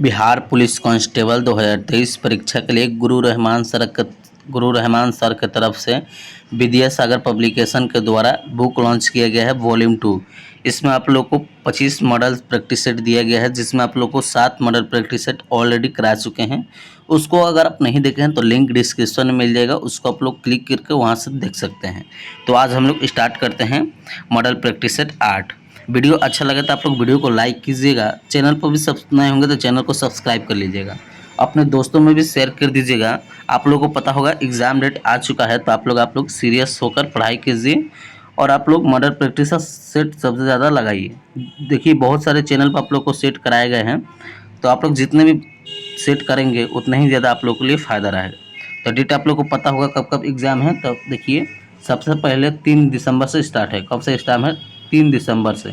Bihar police constable 2023 परीक्षा के लिए गुरु रहमान सर की तरफ से विद्यासागर पब्लिकेशन के द्वारा बुक लॉन्च किया गया है वॉल्यूम 2। इसमें आप लोग को 25 मॉडल प्रैक्टिस सेट दिया गया है, जिसमें आप लोग को 7 मॉडल प्रैक्टिस सेट ऑलरेडी करा चुके हैं। उसको अगर आप नहीं देखे हैं तो लिंक डिस्क्रिप्शन में मिल जाएगा, उसको आप लोग क्लिक करके वहाँ से देख सकते हैं। तो आज हम लोग स्टार्ट करते हैं मॉडल प्रैक्टिस सेट 8। वीडियो अच्छा लगे तो आप लोग वीडियो को लाइक कीजिएगा, चैनल पर भी नए होंगे तो चैनल को सब्सक्राइब कर लीजिएगा, अपने दोस्तों में भी शेयर कर दीजिएगा। आप लोगों को पता होगा एग्ज़ाम डेट आ चुका है, तो आप लोग सीरियस होकर पढ़ाई कीजिए और आप लोग मॉडल प्रैक्टिस सेट सबसे ज़्यादा लगाइए। देखिए बहुत सारे चैनल पर आप लोग को सेट कराए गए हैं, तो आप लोग जितने भी सेट करेंगे उतना ही ज़्यादा आप लोग के लिए फ़ायदा रहेगा। तो डेट आप लोग को पता होगा कब कब एग्ज़ाम है। तो देखिए सबसे पहले 3 दिसंबर से स्टार्ट है। कब से स्टार्ट है? 3 दिसंबर से।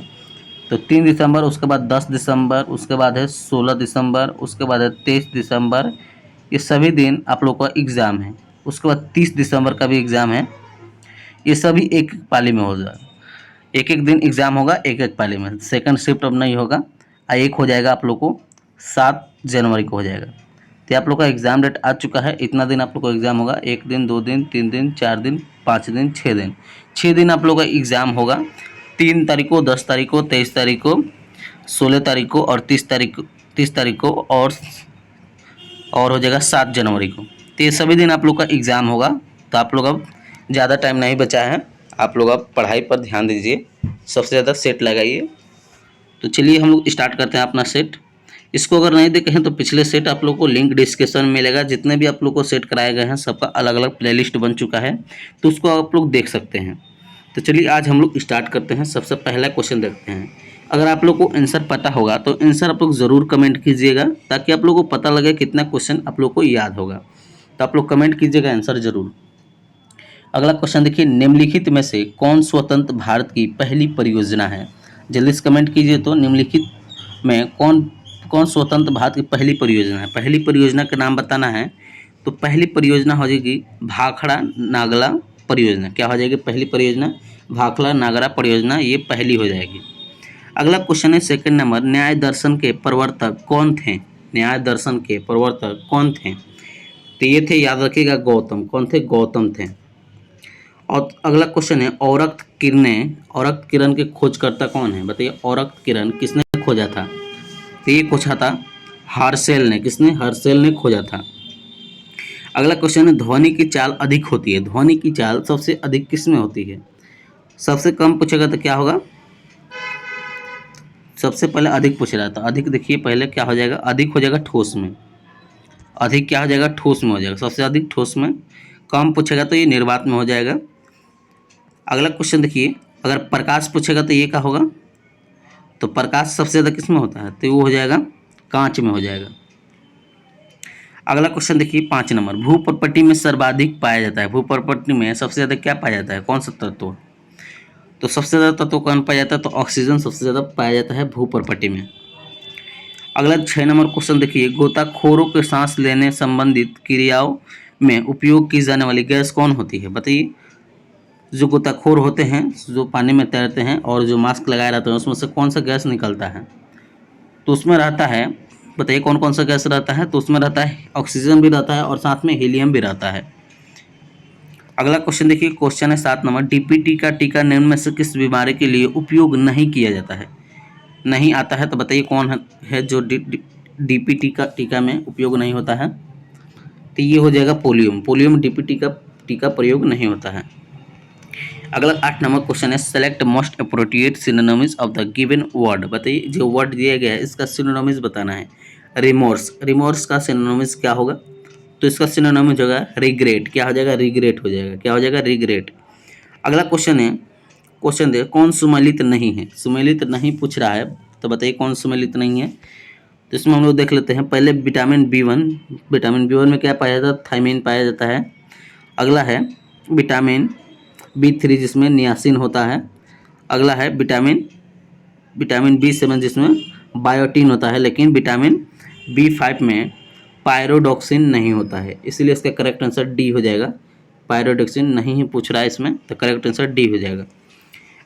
तो 3 दिसंबर, उसके बाद 10 दिसंबर, उसके बाद है 16 दिसंबर, उसके बाद है 23 दिसंबर। ये सभी दिन आप लोग का एग्ज़ाम है। उसके बाद 30 दिसंबर का भी एग्ज़ाम है। ये सभी एक एक पाली में हो जाएगा, एक एक दिन एग्ज़ाम होगा, एक एक पाली में। सेकंड शिफ्ट अब नहीं होगा। एक हो जाएगा आप लोग को 7 जनवरी को हो जाएगा। तो आप लोग का एग्ज़ाम डेट आ चुका है। इतना दिन आप लोग को एग्ज़ाम होगा, 1 दिन, 2 दिन, 3 दिन, 4 दिन, 5 दिन, 6 दिन। 6 दिन आप लोग का एग्ज़ाम होगा। 3 तारीख को, 10 तारीख को, 23 तारीख को, 16 तारीख को और 30 तारीख को और हो जाएगा 7 जनवरी को। तो ये सभी दिन आप लोग का एग्ज़ाम होगा। तो आप लोग अब ज़्यादा टाइम नहीं बचा है, आप लोग अब पढ़ाई पर ध्यान दीजिए, सबसे ज़्यादा सेट लगाइए। तो चलिए हम लोग स्टार्ट करते हैं अपना सेट। इसको अगर नहीं देखे हैं तो पिछले सेट आप लोग को लिंक डिस्क्रिप्शन में मिलेगा। जितने भी आप लोग को सेट कराए गए हैं सबका अलग अलग प्लेलिस्ट बन चुका है, तो उसको आप लोग देख सकते हैं। तो चलिए आज हम लोग स्टार्ट करते हैं। सबसे पहला क्वेश्चन देखते हैं। अगर आप लोग को आंसर पता होगा तो आंसर आप लोग ज़रूर कमेंट कीजिएगा, ताकि आप लोग को पता लगे कितना क्वेश्चन आप लोग को याद होगा। तो आप लोग कमेंट कीजिएगा आंसर ज़रूर। अगला क्वेश्चन देखिए, निम्नलिखित में से कौन स्वतंत्र भारत की पहली परियोजना है? जल्दी से कमेंट कीजिए। तो निम्नलिखित में कौन कौन स्वतंत्र भारत की पहली परियोजना है? पहली परियोजना का नाम बताना है। तो पहली परियोजना हो जाएगी भाखड़ा नागला परियोजना। क्या हो जाएगी पहली परियोजना? भाखड़ा नागरा परियोजना, ये पहली हो जाएगी। अगला क्वेश्चन है सेकंड नंबर, न्याय दर्शन के प्रवर्तक कौन थे? न्याय दर्शन के प्रवर्तक कौन थे? तो ये थे, याद रखिएगा, गौतम। कौन थे? गौतम थे। और अगला क्वेश्चन है औरक्त किरण के खोजकर्ता कौन है? बताइए, औरक्त किरण किसने खोजा था? तो ये खोजा था हर्शेल ने। किसने? हर्शेल ने खोजा था। अगला क्वेश्चन है ध्वनि की चाल अधिक होती है। ध्वनि की चाल सबसे अधिक किस में होती है? सबसे कम पूछेगा तो क्या होगा? सबसे पहले अधिक पूछ रहा था। अधिक देखिए पहले क्या हो जाएगा? अधिक हो जाएगा ठोस में। अधिक क्या हो जाएगा? ठोस में हो जाएगा, सबसे अधिक ठोस में। कम पूछेगा तो ये निर्वात में हो जाएगा। अगला क्वेश्चन देखिए, अगर प्रकाश पूछेगा तो ये क्या होगा? तो प्रकाश सबसे ज़्यादा किस में होता है? तो वो हो जाएगा कांच में हो जाएगा। अगला क्वेश्चन देखिए 5 नंबर, भूप्रपट्टी में सर्वाधिक पाया जाता है। भूप्रपट्टी में सबसे ज़्यादा क्या पाया जाता है? कौन सा तत्व? तो सबसे ज़्यादा तत्व कौन पाया जाता है? तो ऑक्सीजन सबसे ज़्यादा पाया जाता है भूप्रपट्टी में। अगला 6 नंबर क्वेश्चन देखिए, गोताखोरों के सांस लेने संबंधित क्रियाओं में उपयोग की जाने वाली गैस कौन होती है? बताइए। जो गोताखोर होते हैं, जो पानी में तैरते हैं और जो मास्क लगाए रहते हैं, उसमें से कौन सा गैस निकलता है? तो उसमें रहता है, बताइए कौन कौन सा गैस रहता है? तो उसमें रहता है ऑक्सीजन भी रहता है और साथ में हीलियम भी रहता है। अगला क्वेश्चन देखिए, क्वेश्चन है 7 नंबर, डीपीटी का टीका निम्न में से किस बीमारी के लिए उपयोग नहीं किया जाता है? नहीं आता है तो बताइए कौन है जो डीपीटी का टीका में उपयोग नहीं होता है? तो ये हो जाएगा पोलियो। पोलियो में डीपीटी का टीका प्रयोग नहीं होता है। अगला 8 नंबर क्वेश्चन है, select most appropriate synonyms of the given word. बताइए जो वर्ड दिया गया है इसका सिनोनिम्स बताना है। रिमोर्स, रिमोर्स का सिनोनिम्स क्या होगा? तो इसका सिनोनिम्स होगा रिग्रेट। क्या हो जाएगा? रिग्रेट हो जाएगा। क्या हो जाएगा? रिग्रेट। अगला क्वेश्चन है, क्वेश्चन दे कौन सुमेलित नहीं है? सुमेलित नहीं पूछ रहा है, तो बताइए कौन सुमेलित नहीं है? तो इसमें हम लोग देख लेते हैं। पहले विटामिन B1, विटामिन B1 में क्या पाया जाता है? थायमिन पाया जाता है। अगला है विटामिन B3 जिसमें नियासिन होता है। अगला है विटामिन B7 जिसमें बायोटीन होता है, लेकिन विटामिन B5 में पायरोडॉक्सिन नहीं होता है, इसलिए इसका करेक्ट आंसर डी हो जाएगा। पायरोडॉक्सिन नहीं ही पूछ रहा है इसमें, तो करेक्ट आंसर डी हो जाएगा।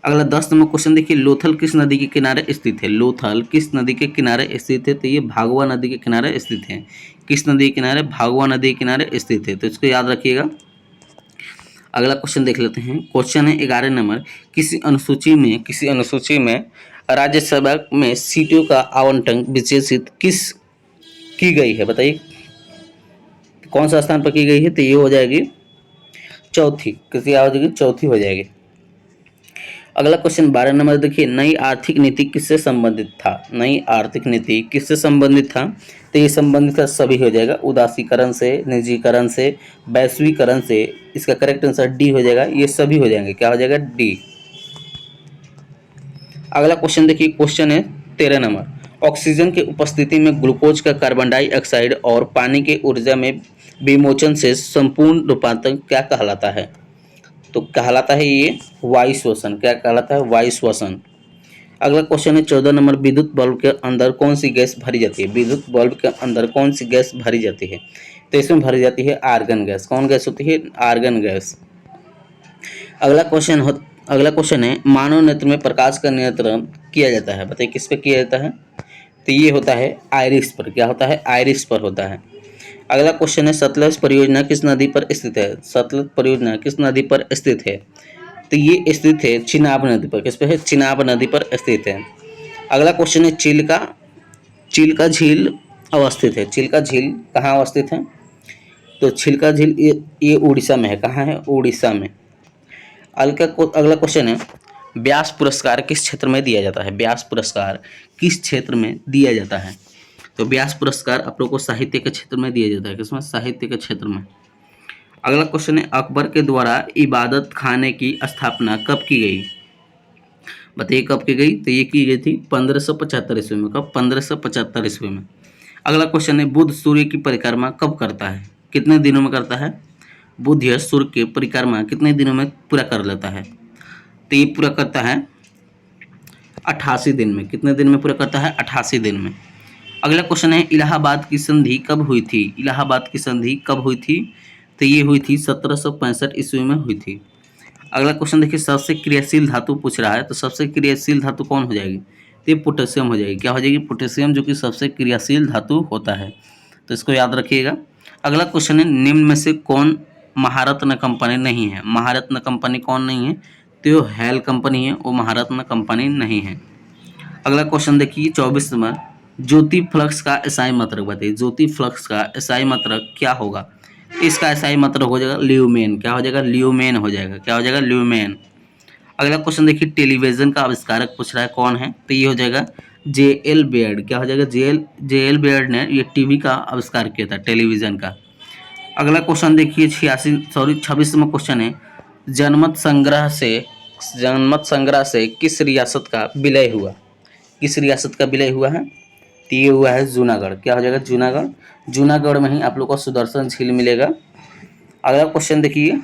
अगला 10 नंबर क्वेश्चन देखिए, लोथल किस नदी के किनारे स्थित है? लोथल किस नदी के किनारे स्थित है? तो ये भागवा नदी के किनारे स्थित है। किस नदी के किनारे? भागवा नदी के किनारे स्थित है, तो इसको याद रखिएगा। अगला क्वेश्चन देख लेते हैं। क्वेश्चन है 11 नंबर, किसी अनुसूची में राज्यसभा में सीटों का आवंटन विशेषित किस की गई है? बताइए कौन सा स्थान पर की गई है? तो ये हो जाएगी चौथी। किसकी आ जाएगी? चौथी हो जाएगी। अगला क्वेश्चन 12 नंबर देखिए, नई आर्थिक नीति किससे संबंधित था? नई आर्थिक नीति किससे संबंधित था? तो ये संबंधित था, सभी हो जाएगा, उदासीकरण से, निजीकरण से, वैश्वीकरण से। इसका करेक्ट आंसर डी हो जाएगा। ये सभी हो जाएंगे। क्या हो जाएगा? डी। अगला क्वेश्चन देखिए, क्वेश्चन है 13 नंबर, ऑक्सीजन की उपस्थिति में ग्लूकोज का कार्बन डाइऑक्साइड और पानी के ऊर्जा में विमोचन से संपूर्ण रूपांतरण क्या कहलाता है? तो कहलाता है ये वायु श्वसन। क्या कहलाता है? वायु श्वसन। अगला क्वेश्चन है 14 नंबर, विद्युत बल्ब के अंदर कौन सी गैस भरी जाती है? विद्युत बल्ब के अंदर कौन सी गैस भरी जाती है? तो इसमें भरी जाती है आर्गन गैस। कौन गैस होती है? Argon gas. अगला क्वेश्चन है, मानव नेत्र में प्रकाश का नियंत्रण किया जाता है। बताइए किस पे किया जाता है? तो ये होता है आइरिस पर। क्या होता है? आइरिस पर होता है। अगला क्वेश्चन है, सतलज परियोजना किस नदी पर स्थित है? सतलज परियोजना किस नदी पर स्थित है? तो ये स्थित है चिनाब नदी पर। किस पे है? चिनाब नदी पर स्थित है। अगला क्वेश्चन है, चिल्का झील अवस्थित है। चिल्का झील कहाँ अवस्थित है? तो चिल्का झील ये उड़ीसा में है। कहाँ है? उड़ीसा में। अगला क्वेश्चन है, व्यास पुरस्कार किस क्षेत्र में दिया जाता है? व्यास पुरस्कार किस क्षेत्र में दिया जाता है? तो व्यास पुरस्कार आप लोग को साहित्य के क्षेत्र में दिया जाता है। किसमें? साहित्य के क्षेत्र में। अगला क्वेश्चन है, अकबर के द्वारा इबादत खाने की स्थापना कब की गई? बताइए कब की गई? तो ये की गई थी 1575 ईस्वी में। कब? 1575 ईस्वी में। अगला क्वेश्चन है, बुध सूर्य की परिक्रमा कब करता है? कितने दिनों में करता है? बुध या सूर्य की परिक्रमा कितने दिनों में पूरा कर लेता है? तो ये पूरा करता है 88 दिन में। कितने दिन में पूरा करता है? 88 दिन में। अगला क्वेश्चन है, इलाहाबाद की संधि कब हुई थी? इलाहाबाद की संधि कब हुई थी? तो ये हुई थी 1765 ईस्वी में हुई थी। अगला क्वेश्चन देखिए, सबसे क्रियाशील धातु पूछ रहा है, तो सबसे क्रियाशील धातु कौन हो जाएगी? तो ये पोटेशियम हो जाएगी। क्या हो जाएगी? पोटेशियम, जो कि सबसे क्रियाशील धातु होता है, तो इसको याद रखिएगा। अगला क्वेश्चन है, निम्न में से कौन महारत्न कंपनी नहीं है? महारत्न कंपनी कौन नहीं है? तो हेल कंपनी है, वो महारत्न कंपनी नहीं है। अगला क्वेश्चन देखिए 24 नंबर, ज्योति फ्लक्स का एसआई मात्रक बताइए। ज्योति फ्लक्स का एसआई मात्रक क्या होगा? इसका एसआई मात्रक हो जाएगा ल्यूमेन। क्या हो जाएगा? ल्यूमेन हो जाएगा। क्या हो जाएगा? ल्यूमेन। अगला क्वेश्चन देखिए, टेलीविजन का आविष्कारक पूछ रहा है, कौन है? तो ये हो जाएगा जे.एल. बेयर्ड। क्या हो जाएगा? जे.एल. बेयर्ड ने ये टीवी का आविष्कार किया था, टेलीविजन का। अगला क्वेश्चन देखिए 26वां क्वेश्चन है, जनमत संग्रह से किस रियासत का विलय हुआ? किस रियासत का विलय हुआ है? तो ये हुआ है जूनागढ़। क्या हो जाएगा? जूनागढ़। जूनागढ़ में ही आप लोग को सुदर्शन झील मिलेगा। अगला क्वेश्चन देखिए,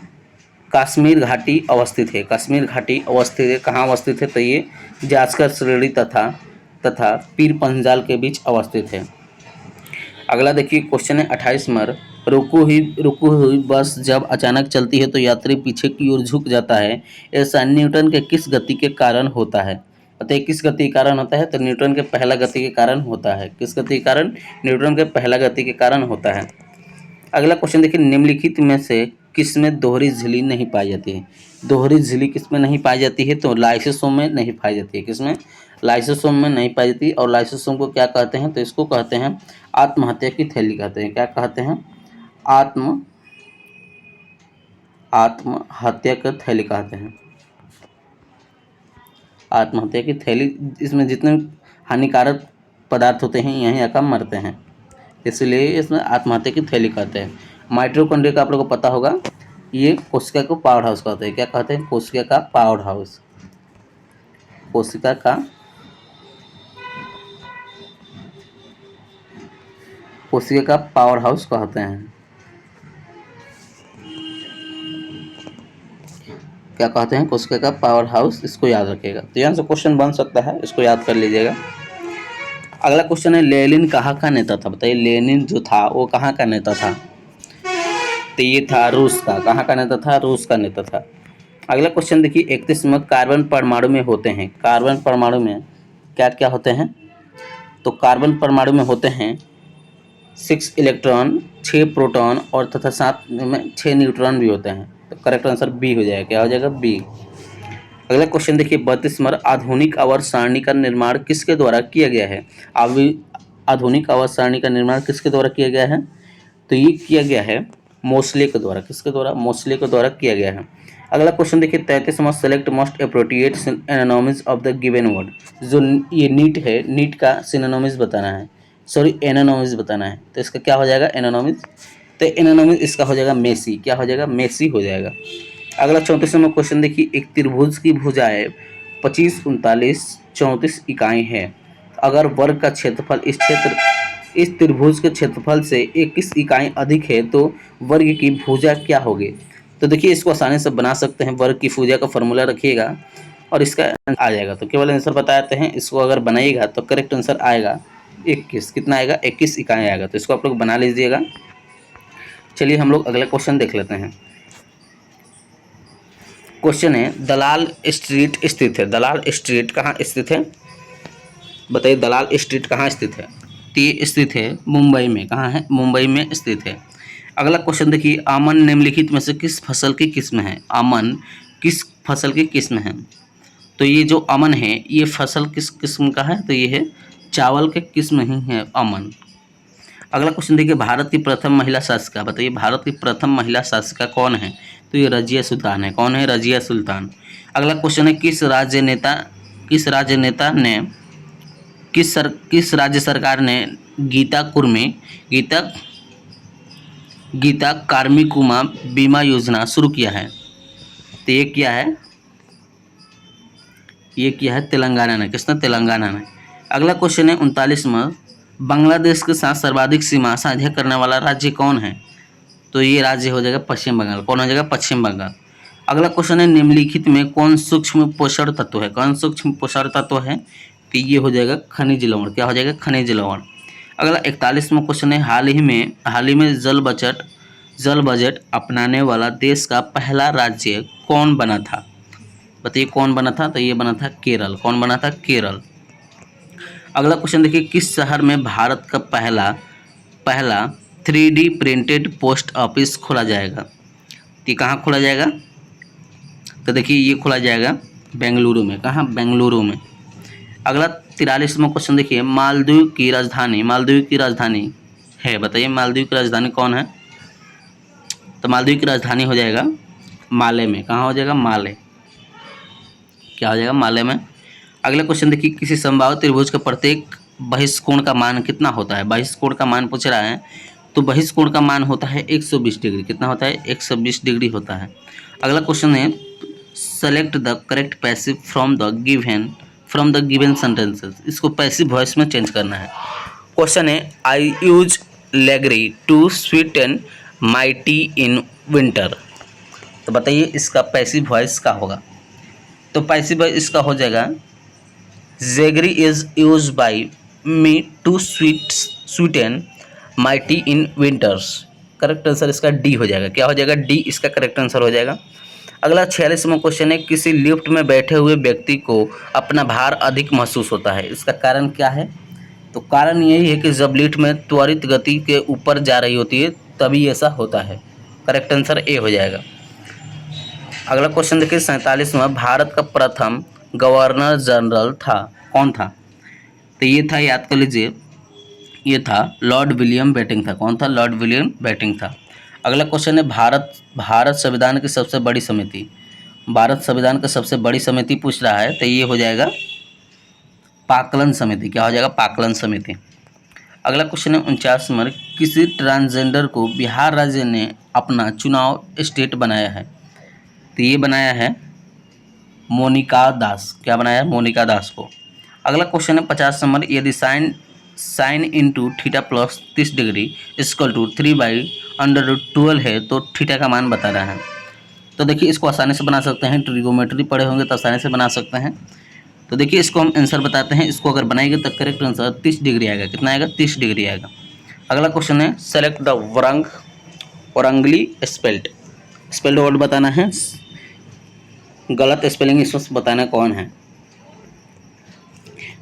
कश्मीर घाटी अवस्थित है। कश्मीर घाटी अवस्थित है, कहाँ अवस्थित है? तो ये जास्कर श्रेणी तथा पीर पंजाल के बीच अवस्थित है। अगला देखिए क्वेश्चन है 28 नंबर, रुकी हुई बस जब अचानक चलती है तो यात्री पीछे की ओर झुक जाता है, ऐसा न्यूटन के किस गति के कारण होता है? बताइए किस गति के कारण होता है? तो न्यूटन के पहला गति के कारण होता है। किस गति के कारण? न्यूटन के पहला गति के कारण होता है। अगला क्वेश्चन देखिए, निम्नलिखित में से किसमें दोहरी झिल्ली नहीं पाई जाती है? दोहरी झिल्ली किसमें नहीं पाई जाती है? तो लाइसोसोम में नहीं पाई जाती है। किसमें? लाइसोसोम में नहीं पाई जाती। और लाइसोसोम को क्या कहते हैं? तो इसको कहते हैं आत्महत्या की थैली कहते हैं। क्या कहते हैं? आत्महत्या की थैली कहते हैं। आत्महत्या की थैली, इसमें जितने हानिकारक पदार्थ होते हैं यहीं आकर मरते हैं, इसलिए इसमें आत्महत्या की थैली कहते हैं। माइटोकॉन्ड्रिया का आप लोगों को पता होगा, ये कोशिका को पावर हाउस कहते हैं। क्या कहते हैं? कोशिका का पावर हाउस। कोशिका का पावर हाउस कहते हैं। क्या कहते हैं? कोशिका का पावर हाउस। इसको याद रखिएगा। तो यहाँ से क्वेश्चन बन सकता है, इसको याद कर लीजिएगा। अगला क्वेश्चन है, लेनिन कहाँ का नेता था? बताइए लेनिन जो था वो कहाँ का नेता था? तो ये था रूस का। कहाँ का नेता था? रूस का नेता था। अगला क्वेश्चन देखिए 31 में, कार्बन परमाणु में होते हैं, कार्बन परमाणु में क्या क्या होते हैं? तो कार्बन परमाणु में होते हैं 6 इलेक्ट्रॉन, 6 प्रोटॉन और तथा साथ में 6 न्यूट्रॉन भी होते हैं। तो करेक्ट आंसर बी हो जाएगा। क्या हो जाएगा? बी। अगला क्वेश्चन देखिए 32 नंबर, आधुनिक आवर्त सारणी का निर्माण किसके द्वारा किया गया है? आधुनिक आवर्त सारणी का निर्माण किसके द्वारा किया गया है? तो ये किया गया है मोसले के द्वारा। किसके द्वारा? मोसले के द्वारा किया गया है। अगला क्वेश्चन देखिए 33 नंबर, select most appropriate antonyms of the given word. जो ये नीट है, नीट का सिनोनिम्स बताना है, सॉरी एनानोमिस बताना है। तो इसका क्या हो जाएगा? एनानोमिस। तो एनानोमिस इसका हो जाएगा मेसी। क्या हो जाएगा? मेसी हो जाएगा। अगला 34 नंबर क्वेश्चन देखिए, एक त्रिभुज की भुजाएं 25, 39, 34 इकाई है। अगर वर्ग का क्षेत्रफल इस त्रिभुज के क्षेत्रफल से 21 इकाई अधिक है तो वर्ग की भुजा क्या होगी? तो देखिए इसको आसानी से बना सकते हैं। वर्ग की भुजा का फॉर्मूला रखिएगा और इसका आ जाएगा। तो केवल आंसर बताते हैं, इसको अगर बनाइएगा तो करेक्ट आंसर आएगा 21। कितना आएगा? 21 इकाई आएगा। तो इसको आप लोग बना लीजिएगा। चलिए हम लोग अगला क्वेश्चन देख लेते हैं। क्वेश्चन है, दलाल स्ट्रीट स्थित है। दलाल स्ट्रीट कहाँ स्थित है? बताइए, दलाल स्ट्रीट कहाँ स्थित है? तो ये स्थित है मुंबई में। कहाँ है? मुंबई में स्थित है। अगला क्वेश्चन देखिए, आमन निम्नलिखित में से किस फसल की किस्म है? आमन किस फसल की किस्म है? तो ये जो अमन है ये फसल किस किस्म का है? तो ये है चावल के किस्म ही है अमन। अगला क्वेश्चन देखिए, भारत की प्रथम महिला शासिका। बताइए भारत की प्रथम महिला शासिका कौन है? तो ये रजिया सुल्तान है। कौन है? रजिया सुल्तान। अगला क्वेश्चन है, किस राज्य नेता ने किस राज्य सरकार ने गीता कार्मिकुमा बीमा योजना शुरू किया है? तो ये किया है तेलंगाना ने। किसने? तेलंगाना ने। अगला क्वेश्चन है 39वां, बांग्लादेश के साथ सर्वाधिक सीमा साझा करने वाला राज्य कौन है? तो ये राज्य हो जाएगा पश्चिम बंगाल। कौन हो जाएगा? पश्चिम बंगाल। अगला क्वेश्चन है, निम्नलिखित में कौन सूक्ष्म पोषण तत्व है? कौन सूक्ष्म पोषण तत्व है? तो ये हो जाएगा खनिज लवण। क्या हो जाएगा? खनिज लवण। अगला 41वां क्वेश्चन है, हाल ही में जल बजट अपनाने वाला देश का पहला राज्य कौन बना था? बताइए कौन बना था? तो ये बना था केरल। कौन बना था? केरल। अगला क्वेश्चन देखिए, किस शहर में भारत का पहला 3D प्रिंटेड पोस्ट ऑफिस खोला जाएगा? तो कहाँ खोला जाएगा? तो देखिए ये खोला जाएगा बेंगलुरु में। कहाँ? बेंगलुरु में। अगला 43वां क्वेश्चन देखिए, मालदीव की राजधानी है। बताइए मालदीव की राजधानी कौन है? तो मालदीव की राजधानी हो जाएगा माले में। कहाँ हो जाएगा? माले। क्या हो जाएगा? माले में। अगला क्वेश्चन देखिए, किसी समबाहु त्रिभुज का प्रत्येक बहिष्कोण का मान कितना होता है? बहिष्कोण का मान पूछ रहा है। तो बहिष्कोण का मान होता है 120 डिग्री। कितना होता है? 120 डिग्री होता है। अगला क्वेश्चन है, select the correct passive from the given sentences. इसको पैसिव वॉइस में चेंज करना है। क्वेश्चन है, I use jaggery to sweeten my tea in winter. तो बताइए इसका पैसिव वॉइस क्या होगा? तो पैसिव वॉइस इसका हो जाएगा, jaggery is use by me to sweeten my tea in winters. Correct answer इसका डी हो जाएगा। क्या हो जाएगा? डी इसका करेक्ट आंसर हो जाएगा। अगला 46वां क्वेश्चन है, किसी लिफ्ट में बैठे हुए व्यक्ति को अपना भार अधिक महसूस होता है। इसका कारण क्या है? तो कारण यही है कि जब लिफ्ट में त्वरित गति के ऊपर जा रही होती है तभी ऐसा होता है। करेक्ट आंसर ए हो जाएगा। अगला क्वेश्चन देखिए 47वां, भारत का प्रथम गवर्नर जनरल था। कौन था? तो ये था, याद कर लीजिए, ये था लॉर्ड विलियम बेटिंग था। कौन था? लॉर्ड विलियम बेटिंग था। अगला क्वेश्चन है, भारत संविधान की सबसे बड़ी समिति। भारत संविधान की सबसे बड़ी समिति पूछ रहा है। तो ये हो जाएगा पाकलन समिति। क्या हो जाएगा? पाकलन समिति। अगला क्वेश्चन है 49 नंबर, किसी ट्रांसजेंडर को बिहार राज्य ने अपना चुनाव स्टेट बनाया है। तो ये बनाया है मोनिका दास। क्या बनाया है? मोनिका दास को। अगला क्वेश्चन है 50 नंबर, यदि sine into theta plus 30 degree equal to 3/√12 है तो थीटा का मान बता रहा है। तो देखिए इसको आसानी से बना सकते हैं। ट्रिगोमेट्री पढ़े होंगे तो आसानी से बना सकते हैं। तो देखिए इसको हम आंसर बताते हैं। इसको अगर बनाएंगे तो करेक्ट आंसर 30 डिग्री आएगा। कितना आएगा? 30 डिग्री आएगा। अगला क्वेश्चन है, सेलेक्ट द वरंगली स्पेल्ड वर्ड बताना है। गलत स्पेलिंग इसमें बताना कौन है।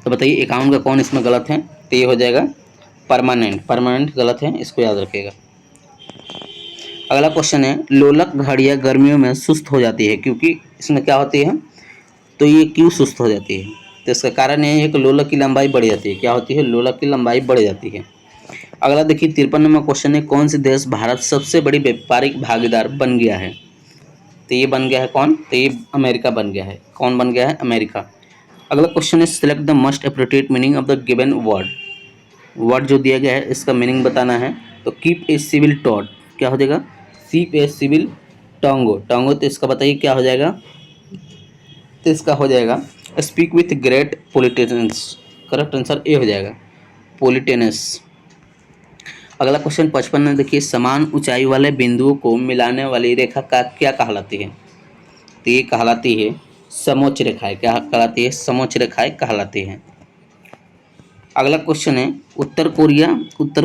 तो बताइए 51 का कौन इसमें गलत है। तो ये हो जाएगा परमानेंट, परमानेंट गलत है, इसको याद रखिएगा। अगला क्वेश्चन है, लोलक घड़ियाँ गर्मियों में सुस्त हो जाती है क्योंकि इसमें क्या होती है। तो ये क्यों सुस्त हो जाती है। तो इसका कारण यही है कि लोलक की लंबाई बढ़ जाती है। क्या होती है, लोलक की लंबाई बढ़ जाती है। अगला देखिए 53 नंबर क्वेश्चन है, कौन से देश भारत सबसे बड़ी व्यापारिक भागीदार बन गया है। तो ये बन गया है कौन। तो ये अमेरिका बन गया है। कौन बन गया है, अमेरिका। अगला क्वेश्चन है, select the most appropriate meaning of the given word. Word जो दिया गया है इसका मीनिंग बताना है। तो कीप ए सिविल टॉट, क्या हो जाएगा, कीप ए सिविल टोंगो, टोंगो। तो इसका बताइए क्या हो जाएगा। तो इसका हो जाएगा speak with great politicians, correct answer A हो जाएगा, पोलिटेनस। अगला क्वेश्चन 55 में देखिए, समान ऊंचाई वाले बिंदुओं को मिलाने वाली रेखा का क्या कहलाती है। तो ये कहलाती है समोच्च रेखाएं। क्या कहलाती है, समोच्च रेखाएं कहलाती हैं। अगला क्वेश्चन है, उत्तर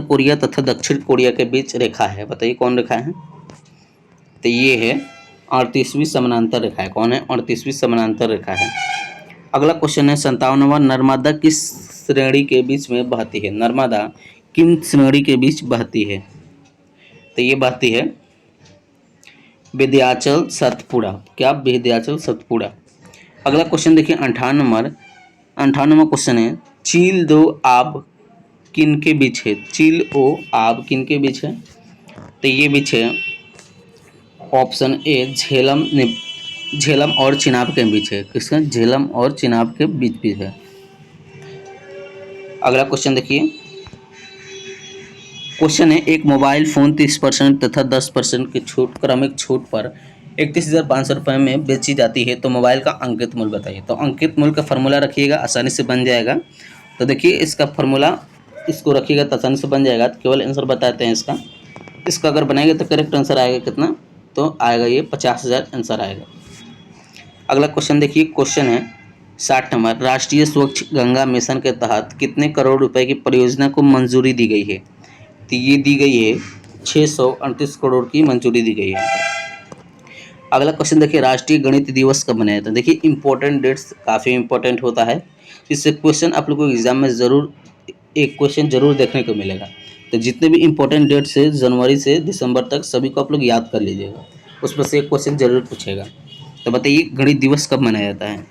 कोरिया तथा दक्षिण कोरिया के बीच रेखा है। बताइए कौन रेखा है। तो ये है 38वीं समानांतर रेखा है। कौन है, 38वीं समानांतर रेखा है। अगला क्वेश्चन है, 57वां, नर्मदा किस श्रेणी के बीच में बहती है। नर्मदा किन श्रेणी के बीच बहती है। तो ये बहती है विंध्याचल सतपुड़ा। क्या, विंध्याचल सतपुड़ा। अगला क्वेश्चन देखिए 58वां क्वेश्चन है, चील दो आब किन के बीच है। चील ओ आब किन के बीच है। तो ये बीच है ऑप्शन ए झेलम और चिनाब के बीच है। किसका, झेलम और चिनाब के बीच भी है। अगला क्वेश्चन देखिए, क्वेश्चन है, एक मोबाइल फ़ोन 30% तथा 10% की छूट, क्रमिक छूट पर 31,500 रुपये में बेची जाती है। तो मोबाइल का अंकित मूल्य बताइए। तो अंकित मूल्य का फॉर्मूला रखिएगा, आसानी से बन जाएगा। तो देखिए इसका फॉर्मूला, इसको रखिएगा तो आसानी से बन जाएगा। तो केवल आंसर बताते हैं इसका अगर बनाएंगे तो करेक्ट आंसर आएगा कितना। तो आएगा ये 50,000 आंसर आएगा। अगला क्वेश्चन देखिए, क्वेश्चन है 60 नंबर, राष्ट्रीय स्वच्छ गंगा मिशन के तहत कितने करोड़ रुपए की परियोजना को मंजूरी दी गई है। तो ये दी गई है 638 करोड़ की मंजूरी दी गई है। अगला क्वेश्चन देखिए, राष्ट्रीय गणित दिवस कब मनाया जाता है। देखिए इंपॉर्टेंट डेट्स काफ़ी इंपॉर्टेंट होता है, इससे क्वेश्चन आप लोगों को एग्जाम में ज़रूर एक क्वेश्चन जरूर देखने को मिलेगा। तो जितने भी इंपॉर्टेंट डेट्स है जनवरी से दिसंबर तक सभी को आप लोग याद कर लीजिएगा, उसमें से एक क्वेश्चन जरूर पूछेगा। तो बताइए गणित दिवस कब मनाया जाता है।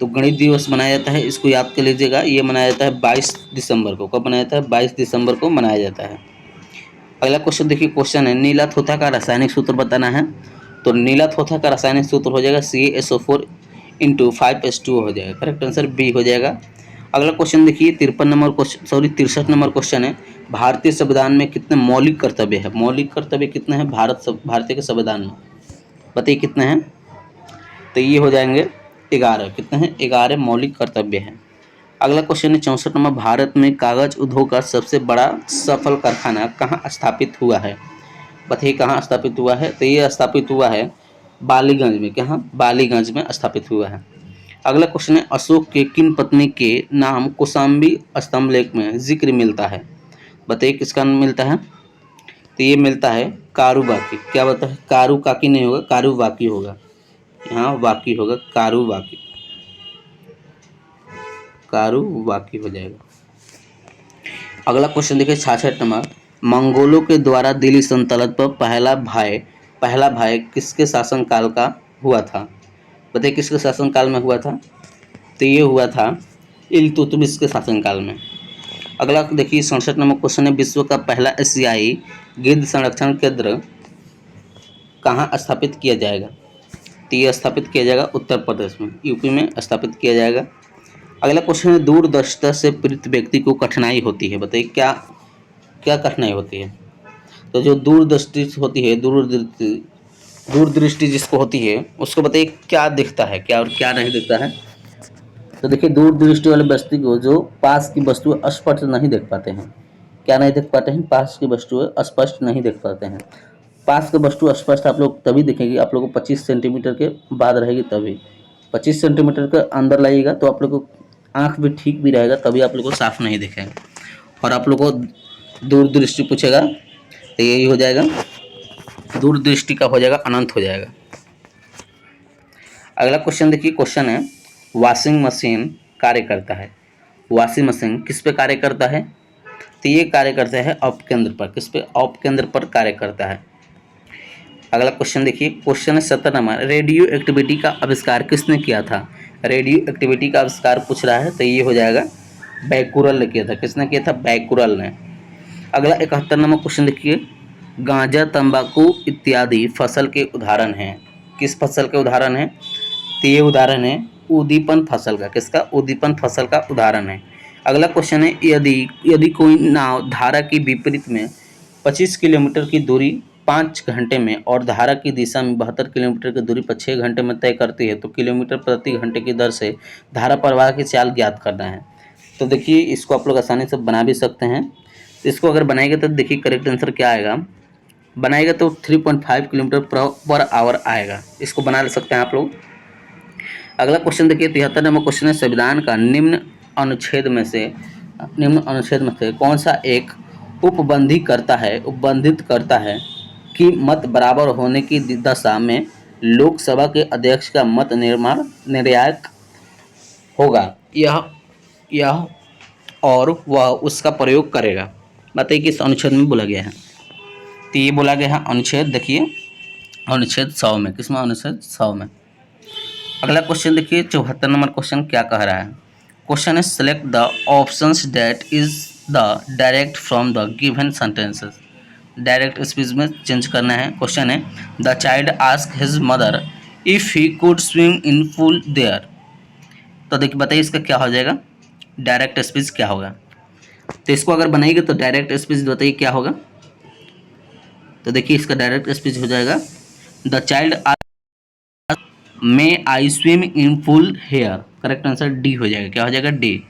तो गणित दिवस मनाया जाता है, इसको याद कर लीजिएगा, ये मनाया जाता है 22 दिसंबर को। कब मनाया जाता है, 22 दिसंबर को मनाया जाता है। अगला क्वेश्चन देखिए, क्वेश्चन है, नीला थोथा का रासायनिक सूत्र बताना है। तो नीला थोथा का रासायनिक सूत्र हो जाएगा CaSO4 × 5H2O हो जाएगा। करेक्ट आंसर बी हो जाएगा। अगला क्वेश्चन देखिए 63 नंबर क्वेश्चन है, भारतीय संविधान में कितने मौलिक कर्तव्य है। मौलिक कर्तव्य कितने हैं भारतीय के संविधान में, बताइए कितने हैं। तो ये हो जाएंगे 11। कितने हैं, 11 मौलिक कर्तव्य हैं। अगला क्वेश्चन है 64 नंबर, भारत में कागज उद्योग का सबसे बड़ा सफल कारखाना कहाँ स्थापित हुआ है। बताइए कहाँ स्थापित हुआ है। तो ये स्थापित हुआ है बालीगंज में। कहाँ, बालीगंज में स्थापित हुआ है। अगला क्वेश्चन है, अशोक के किन पत्नी के नाम कौशाम्बी स्तंभ लेख में जिक्र मिलता है। बताइए किसका नाम मिलता है। तो ये मिलता है कारुबाकी। क्या बता है, कारुकाकी नहीं होगा, कारुबाकी होगा। यहाँ वाकी होगा, कारुबाकी, कारुबाकी हो जाएगा। अगला क्वेश्चन देखिए 66 नंबर, मंगोलों के द्वारा दिल्ली सल्तनत पर पहला भाई किसके शासनकाल का हुआ था। बताइए किसके शासनकाल में हुआ था। तो ये हुआ था इल्तुतमिश के शासनकाल में। अगला देखिए 67 नंबर क्वेश्चन है, विश्व का पहला एशियाई गिद्ध संरक्षण केंद्र कहाँ स्थापित किया जाएगा। तो ये स्थापित किया जाएगा उत्तर प्रदेश में, यूपी में स्थापित किया जाएगा। अगला क्वेश्चन है, दूरदर्शिता से पीड़ित व्यक्ति को कठिनाई होती है। बताइए क्या क्या कठिनाई होती है। तो जो दूरदृष्टि होती है, दूरदृष्टि जिसको होती है उसको बताइए क्या दिखता है, क्या और क्या नहीं दिखता है। तो देखिए दूरदृष्टि वाले व्यक्ति को जो पास की वस्तुएं स्पष्ट नहीं देख पाते हैं। क्या नहीं देख पाते हैं, पास की वस्तुएं स्पष्ट नहीं देख पाते हैं। पास की वस्तु स्पष्ट आप लोग तभी दिखेगी, आप लोग को 25 सेंटीमीटर के बाद रहेगी, तभी 25 सेंटीमीटर के अंदर लाइएगा तो आप लोग को आँख भी ठीक भी रहेगा, तभी आप लोग को साफ नहीं दिखेगा। और आप लोग को दूरदृष्टि पूछेगा तो यही हो जाएगा, दूरदृष्टि का हो जाएगा अनंत हो जाएगा। अगला क्वेश्चन देखिए, क्वेश्चन है वॉशिंग मशीन कार्य करता है। वॉशिंग मशीन किस पे कार्य करता है? तो ये कार्य करता है अपकेंद्र पर। किस पे? अपकेंद्र पर कार्य करता है। अगला क्वेश्चन देखिए, क्वेश्चन है 17 नंबर, रेडियो एक्टिविटी का आविष्कार किसने किया था? रेडियो एक्टिविटी का आविष्कार पूछ रहा है, तो ये हो जाएगा बैकुरल ने किया था। किसने किया था? बैकुरल ने। अगला 71 नंबर क्वेश्चन देखिए, गांजा, तंबाकू इत्यादि फसल के उदाहरण हैं। किस फसल के उदाहरण हैं? तो ये उदाहरण है उद्दीपन फसल का। किसका? उद्दीपन फसल का उदाहरण है। अगला क्वेश्चन है, यदि यदि कोई नाव धारा के विपरीत में 25 किलोमीटर की दूरी 5 घंटे में और धारा की दिशा में 72 किलोमीटर की दूरी पर 6 घंटे में तय करती है, तो किलोमीटर प्रति घंटे की दर से धारा प्रवाह की चाल ज्ञात करना है। तो देखिए, इसको आप लोग आसानी से बना भी सकते हैं। तो इसको अगर बनाएंगे तो देखिए करेक्ट आंसर क्या आएगा। बनाएगा तो 3.5 किलोमीटर पर आवर आएगा। इसको बना ले सकते हैं आप लोग। अगला क्वेश्चन देखिए, 73 नंबर क्वेश्चन है, संविधान का निम्न अनुच्छेद में से कौन सा एक उपबंधित करता है कि मत बराबर होने की दशा में लोकसभा के अध्यक्ष का मत निर्णायक होगा। यह और वह उसका प्रयोग करेगा। बताइए किस अनुच्छेद में बोला गया है? तो ये बोला गया है अनुच्छेद, देखिए अनुच्छेद 100 में। किसमें? अनुच्छेद 100 में। अगला क्वेश्चन देखिए, 74 नंबर क्वेश्चन क्या कह रहा है? क्वेश्चन है, select the options that is the direct from the given sentences. Direct speech में चेंज करना है। क्वेश्चन है, the child ask his mother if he could swim in pool there. तो देखिए बताइए इसका क्या हो जाएगा, डायरेक्ट स्पीच क्या होगा? तो इसको अगर बनाएंगे तो डायरेक्ट स्पीच बताइए क्या होगा। तो देखिए इसका डायरेक्ट स्पीच हो जाएगा, the child may I swim in pool here. Correct answer D हो जाएगा। क्या हो जाएगा? डी।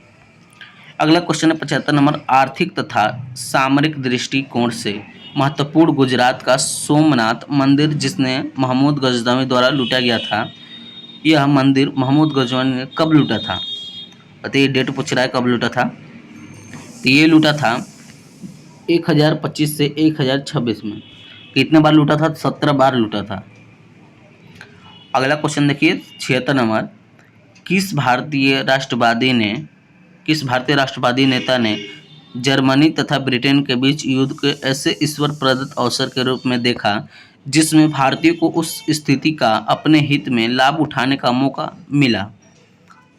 अगला क्वेश्चन है 75 नंबर, आर्थिक तथा सामरिक दृष्टिकोण से महत्वपूर्ण गुजरात का सोमनाथ मंदिर जिसने महमूद गजनवी द्वारा लूटा गया था, यह मंदिर महमूद गजनवी ने कब लूटा था? बताइए, डेट पूछ रहा है कब लूटा था। तो ये लूटा था 1025 से 1026 में। कितने बार लूटा था? 17 बार लूटा था। अगला क्वेश्चन देखिए 76 नंबर, किस भारतीय राष्ट्रवादी नेता ने जर्मनी तथा ब्रिटेन के बीच युद्ध के ऐसे ईश्वर प्रदत्त अवसर के रूप में देखा जिसमें भारतीयों को उस स्थिति का अपने हित में लाभ उठाने का मौका मिला?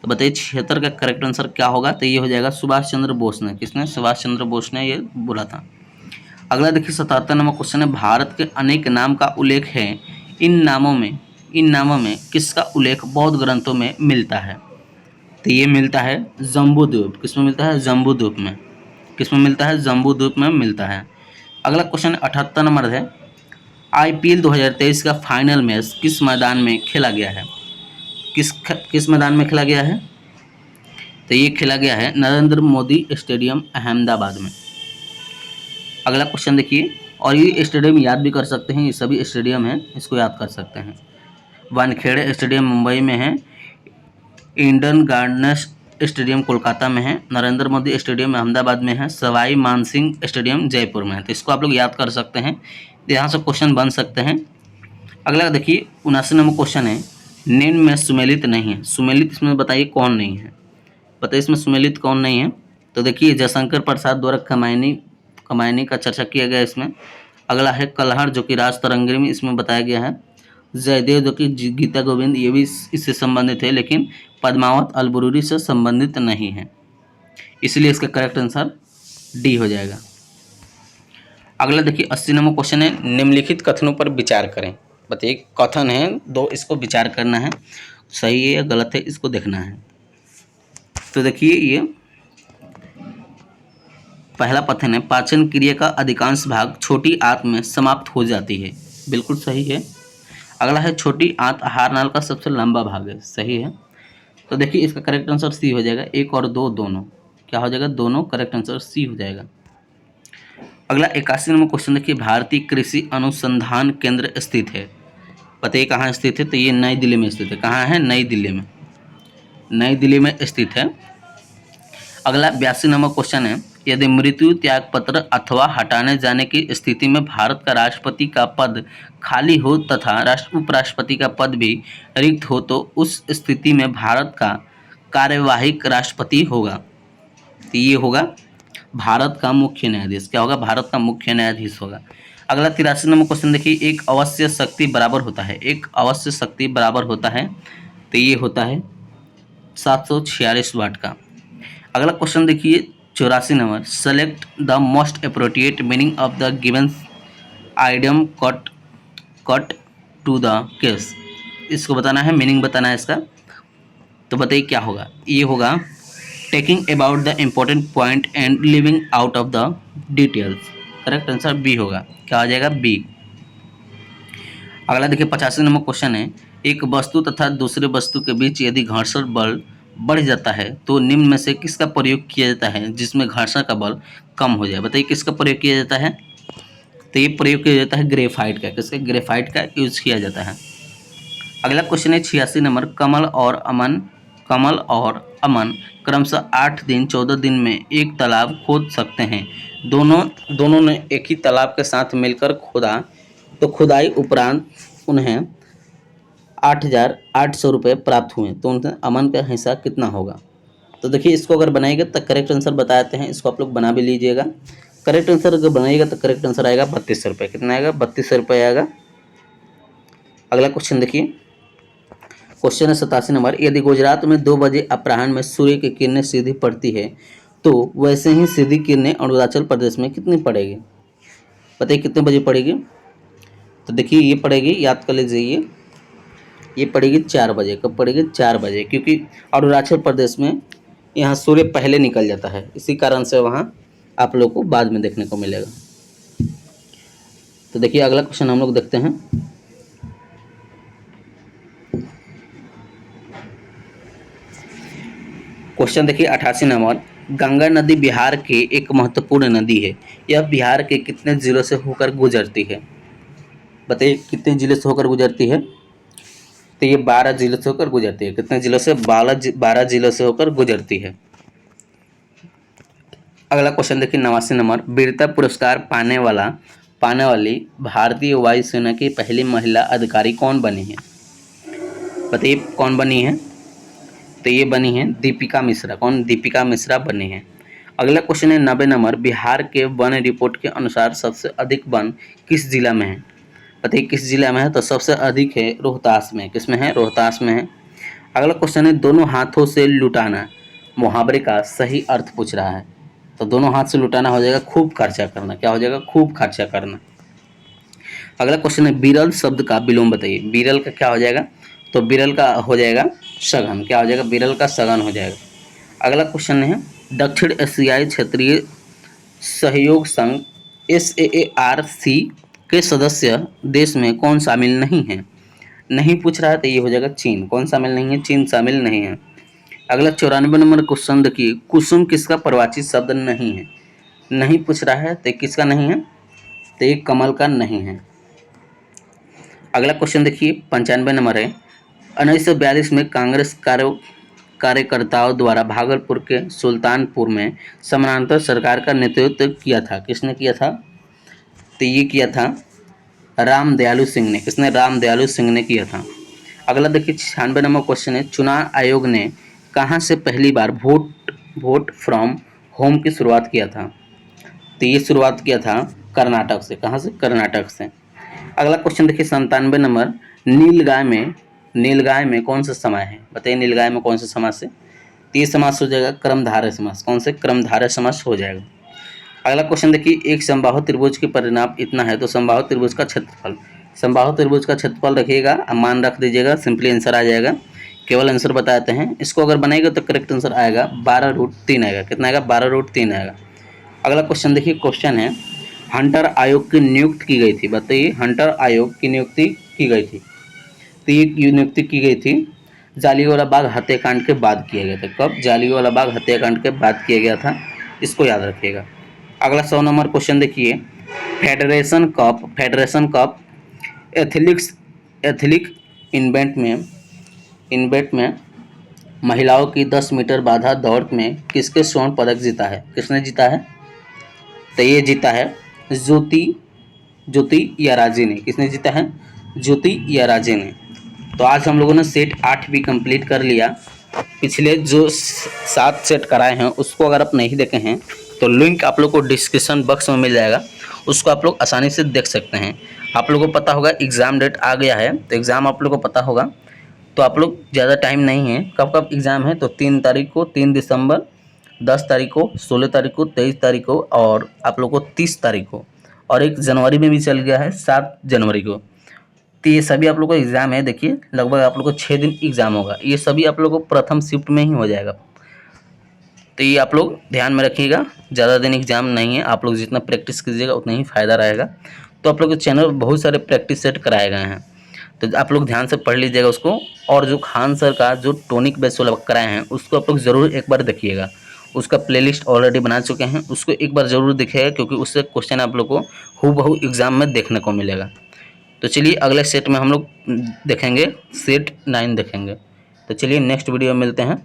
तो बताइए 76 का करेक्ट आंसर क्या होगा। तो ये हो जाएगा सुभाष चंद्र बोस ने। किसने? सुभाष चंद्र बोस ने ये बोला था। अगला देखिए 77 नंबर क्वेश्चन है, भारत के अनेक नाम का उल्लेख है, इन नामों में किसका उल्लेख बौद्ध ग्रंथों में मिलता है? तो ये मिलता है जम्बूद्वीप। किसमें मिलता है? जम्बूद्वीप में। किसमें मिलता है? जम्बूद्वीप में मिलता है। अगला क्वेश्चन 78 नंबर है, IPL 2023 का फाइनल मैच किस मैदान में खेला गया है? किस मैदान में खेला गया है? तो ये खेला गया है नरेंद्र मोदी स्टेडियम अहमदाबाद में। अगला क्वेश्चन देखिए, और ये स्टेडियम याद भी कर सकते हैं, ये सभी स्टेडियम हैं, इसको याद कर सकते हैं। वानखेड़े स्टेडियम मुंबई में है, ईडन गार्डन्स स्टेडियम कोलकाता में है, नरेंद्र मोदी स्टेडियम अहमदाबाद में है, सवाई मानसिंह स्टेडियम जयपुर में है। तो इसको आप लोग याद कर सकते हैं, यहाँ से क्वेश्चन बन सकते हैं। अगला देखिए 79 नंबर क्वेश्चन है, निम्न में सुमेलित नहीं है। सुमेलित इसमें बताइए कौन नहीं है? बताइए इसमें सुमेलित कौन नहीं है? तो देखिए जयशंकर प्रसाद द्वारा कमायनी का चर्चा किया गया इसमें। अगला है कलहर जो कि राज तरंगिणी में इसमें बताया गया है। जयदेव जो कि गीता गोविंद ये भी इससे संबंधित है, लेकिन पद्मावत अलबरूरी से संबंधित नहीं है, इसलिए इसका करेक्ट आंसर डी हो जाएगा। अगला देखिए 80 नंबर क्वेश्चन है, निम्नलिखित कथनों पर विचार करें। बताइए कथन है दो, इसको विचार करना है, सही है या गलत है इसको देखना है। तो देखिए ये पहला कथन है, पाचन क्रिया का अधिकांश भाग छोटी आंत में समाप्त हो जाती है। बिल्कुल सही है। अगला है, छोटी आंत आहार नाल का सबसे लंबा भाग है। सही है। तो देखिए इसका करेक्ट आंसर सी हो जाएगा। 1 और 2 दोनों क्या हो जाएगा? दोनों करेक्ट आंसर सी हो जाएगा। अगला 81 नंबर क्वेश्चन देखिए, भारतीय कृषि अनुसंधान केंद्र स्थित है। बताइए कहाँ स्थित है? तो ये नई दिल्ली में स्थित है। कहाँ है? नई दिल्ली में। नई दिल्ली में स्थित है। अगला 82 नंबर क्वेश्चन है, यदि मृत्यु, त्यागपत्र अथवा हटाने जाने की स्थिति में भारत का राष्ट्रपति का पद खाली हो तथा उपराष्ट्रपति का पद भी रिक्त हो तो उस स्थिति में भारत का कार्यवाहक राष्ट्रपति होगा। तो ये होगा भारत का मुख्य न्यायाधीश। क्या होगा? भारत का मुख्य न्यायाधीश होगा। अगला 83 नंबर क्वेश्चन देखिए, एक अवश्य शक्ति बराबर होता है। एक अवश्य शक्ति बराबर होता है तो ये होता है 746 वाट का। अगला क्वेश्चन देखिए 84 number, select the most appropriate meaning of the given idiom cut to the case. इसको बताना है, मीनिंग बताना है इसका। तो बताइए क्या होगा? ये होगा taking about the important point and living out of the details. Correct answer B होगा। क्या हो जाएगा? बी। अगला देखिए 85 नंबर क्वेश्चन है, एक वस्तु तथा दूसरे वस्तु के बीच यदि घर्षण बल बढ़ जाता है तो निम्न में से किसका प्रयोग किया जाता है जिसमें घर्षण का बल कम हो जाए? बताइए किसका प्रयोग किया जाता है? तो ये प्रयोग किया जाता है ग्रेफाइट का। किसका? ग्रेफाइट का यूज किया जाता है। अगला क्वेश्चन है 86 नंबर, कमल और अमन क्रमशः 8 दिन 14 दिन में एक तालाब खोद सकते हैं। दोनों ने एक ही तालाब के साथ मिलकर खोदा तो खुदाई उपरांत उन्हें 8,800 रुपये प्राप्त हुए तो उनसे अमन का हिस्सा कितना होगा? तो देखिए इसको अगर बनाएगा तो करेक्ट आंसर बताते हैं, इसको आप लोग बना भी लीजिएगा। करेक्ट आंसर अगर बनाएगा तो करेक्ट आंसर आएगा 32 रुपये। कितना आएगा? 32 रुपये आएगा। अगला क्वेश्चन देखिए, क्वेश्चन है 87 नंबर, यदि गुजरात में 2 बजे अपराह्न में सूर्य की किरणें सीधी पड़ती है तो वैसे ही सीधी किरणें अरुणाचल प्रदेश में कितनी पड़ेगी? बताइए कितने बजे पड़ेगी? तो देखिए ये पड़ेगी, याद कर लीजिए, ये पड़ेगी 4 बजे। कब पड़ेगी? 4 बजे, क्योंकि अरुणाचल प्रदेश में यहाँ सूर्य पहले निकल जाता है, इसी कारण से वहाँ आप लोग को बाद में देखने को मिलेगा। तो देखिए अगला क्वेश्चन हम लोग देखते हैं। क्वेश्चन देखिए 88 नंबर, गंगा नदी बिहार के एक महत्वपूर्ण नदी है। यह बिहार के कितने जिलों से होकर गुजरती है? बताइए कितने जिले से होकर गुजरती है? तो ये 12 जिलों से होकर गुजरती है। कितने जिलों से? 12 जिलों से होकर गुजरती है। अगला क्वेश्चन देखिए 89 नंबर, वीरता पुरस्कार पाने वाली भारतीय वायुसेना की पहली महिला अधिकारी कौन बनी है? बताइए कौन बनी है? तो ये बनी है दीपिका मिश्रा। कौन? दीपिका मिश्रा बनी है। अगला क्वेश्चन है 90 नंबर, बिहार के वन रिपोर्ट के अनुसार सबसे अधिक वन किस जिला में है? बताइए किस जिला में है? तो सबसे अधिक है रोहतास में। किस में है? रोहतास में है। अगला क्वेश्चन है, दोनों हाथों से लुटाना मुहावरे का सही अर्थ पूछ रहा है। तो दोनों हाथ से लुटाना हो जाएगा खूब खर्चा करना। क्या हो जाएगा? खूब खर्चा करना। अगला क्वेश्चन है, बिरल शब्द का विलोम बताइए। बिरल का क्या हो जाएगा? तो बिरल का हो जाएगा सघन। क्या हो जाएगा? बिरल का सघन हो जाएगा। अगला क्वेश्चन है, दक्षिण एशियाई क्षेत्रीय सहयोग संघ SAARC के सदस्य देश में कौन शामिल नहीं है? नहीं पूछ रहा है तो ये हो जाएगा चीन। कौन शामिल नहीं है? चीन शामिल नहीं है। अगला 94 नंबर क्वेश्चन देखिए, कुसुम किसका प्रवाची शब्द नहीं है? नहीं पूछ रहा है तो किसका नहीं है? तो ये कमल का नहीं है। अगला क्वेश्चन देखिए 95 नंबर है, 1942 में कांग्रेस कार्यकर्ताओं द्वारा भागलपुर के सुल्तानपुर में समानांतर सरकार का नेतृत्व किया था। किसने किया था? तो ये किया था राम दयालु सिंह ने। किसने? राम दयालु सिंह ने किया था। अगला देखिए 96 नंबर क्वेश्चन है, चुनाव आयोग ने कहाँ से पहली बार वोट फ्रॉम होम की शुरुआत किया था? तो ये शुरुआत किया था कर्नाटक से। कहाँ से? कर्नाटक से। अगला क्वेश्चन देखिए 97 नंबर, नीलगाय में कौन सा समास है? बताइए नीलगाय में कौन सा समास है? तो ये समास हो जाएगा कर्मधारय समास। कौन से? कर्मधारय समास हो जाएगा। अगला क्वेश्चन देखिए, एक समबाहु त्रिभुज के परिणाम इतना है तो समबाहु त्रिभुज का क्षेत्रफल। समबाहु त्रिभुज का क्षेत्रफल रखिएगा, मान रख दीजिएगा, सिंपली आंसर आ जाएगा। केवल आंसर बताते हैं। इसको अगर बनाएगा तो करेक्ट आंसर आएगा 12√3 आएगा। कितना आएगा? 12√3 आएगा। अगला क्वेश्चन देखिए, क्वेश्चन है, हंटर आयोग की नियुक्ति की गई थी। बताइए हंटर आयोग की नियुक्ति की गई थी। तो ये नियुक्ति की गई थी जालियांवाला बाग हत्याकांड के बाद किया गया था। कब? जालियांवाला बाग हत्याकांड के बाद किया गया था। इसको याद रखिएगा। अगला 100 नंबर क्वेश्चन देखिए, फेडरेशन कप एथलेटिक इवेंट में महिलाओं की 10 मीटर बाधा दौड़ में किसके स्वर्ण पदक जीता है? किसने जीता है? तो ये जीता है ज्योति याराजे ने। किसने जीता है? ज्योति याराजे ने। तो आज हम लोगों ने सेट 8 भी कंप्लीट कर लिया। पिछले जो 7 सेट कराए हैं उसको अगर आप नहीं देखे हैं तो लिंक आप लोग को डिस्क्रिप्शन बॉक्स में मिल जाएगा, उसको आप लोग आसानी से देख सकते हैं। आप लोगों को पता होगा एग्ज़ाम डेट आ गया है, तो एग्ज़ाम आप लोग को पता होगा, तो आप लोग ज़्यादा टाइम नहीं है। कब कब एग्ज़ाम है? तो 3 तारीख को, 3 दिसंबर, 10 तारीख को, 16 तारीख को, 23 तारीख को और आप लोग को 30 तारीख को, और एक जनवरी में भी चल गया है 7 जनवरी को। तो ये सभी आप लोग को एग्ज़ाम है। देखिए लगभग आप लोग को 6 दिन एग्ज़ाम होगा। ये सभी आप लोग को प्रथम शिफ्ट में ही हो जाएगा। तो ये आप लोग ध्यान में रखिएगा, ज़्यादा दिन एग्ज़ाम नहीं है। आप लोग जितना प्रैक्टिस कीजिएगा उतना ही फ़ायदा रहेगा। तो आप लोग के चैनल पर बहुत सारे प्रैक्टिस सेट कराए गए हैं, तो आप लोग ध्यान से पढ़ लीजिएगा उसको। और जो खान सर का जो टॉनिक बेस वाला कराए हैं उसको आप लोग ज़रूर एक बार देखिएगा। उसका प्लेलिस्ट ऑलरेडी बना चुके हैं, उसको एक बार ज़रूर देखिएगा, क्योंकि उससे क्वेश्चन आप लोग को हूबहू एग्ज़ाम में देखने को मिलेगा। तो चलिए अगले सेट में हम लोग देखेंगे, सेट 9 देखेंगे। तो चलिए नेक्स्ट वीडियो में मिलते हैं।